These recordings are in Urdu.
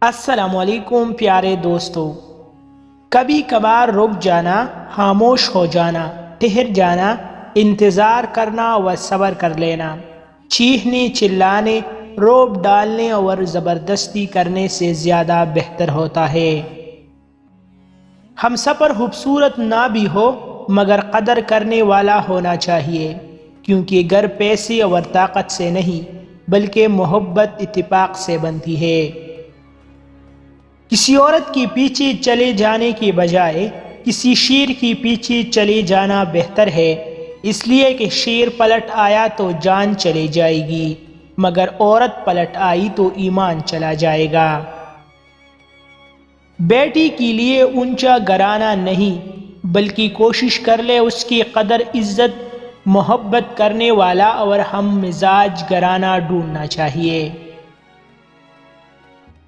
السلام علیکم پیارے دوستو، کبھی کبھار رک جانا، خاموش ہو جانا، ٹھہر جانا، انتظار کرنا و صبر کر لینا، چیخنے، چلانے، روب ڈالنے اور زبردستی کرنے سے زیادہ بہتر ہوتا ہے۔ ہم سفر خوبصورت نہ بھی ہو مگر قدر کرنے والا ہونا چاہیے، کیونکہ گھر پیسے اور طاقت سے نہیں بلکہ محبت اتفاق سے بنتی ہے۔ کسی عورت کے پیچھے چلے جانے کے بجائے کسی شیر کے پیچھے چلے جانا بہتر ہے، اس لیے کہ شیر پلٹ آیا تو جان چلی جائے گی مگر عورت پلٹ آئی تو ایمان چلا جائے گا۔ بیٹی کے لیے اونچا گھرانہ نہیں بلکہ کوشش کر لے اس کی قدر، عزت، محبت کرنے والا اور ہم مزاج گھرانہ ڈھونڈنا چاہیے۔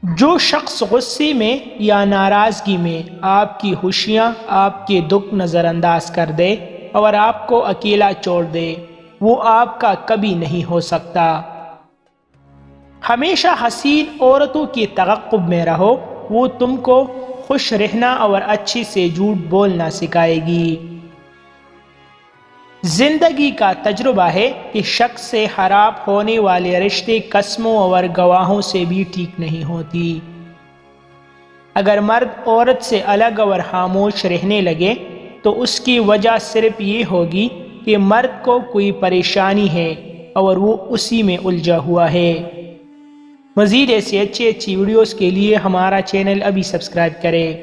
جو شخص غصے میں یا ناراضگی میں آپ کی خوشیاں، آپ کے دکھ نظر انداز کر دے اور آپ کو اکیلا چھوڑ دے، وہ آپ کا کبھی نہیں ہو سکتا۔ ہمیشہ حسین عورتوں کے تعاقب میں رہو، وہ تم کو خوش رہنا اور اچھے سے جھوٹ بولنا سکھائے گی۔ زندگی کا تجربہ ہے کہ شک سے خراب ہونے والے رشتے قسموں اور گواہوں سے بھی ٹھیک نہیں ہوتی۔ اگر مرد عورت سے الگ اور خاموش رہنے لگے تو اس کی وجہ صرف یہ ہوگی کہ مرد کو کوئی پریشانی ہے اور وہ اسی میں الجھا ہوا ہے۔ مزید ایسی اچھی ویڈیوز کے لیے ہمارا چینل ابھی سبسکرائب کریں۔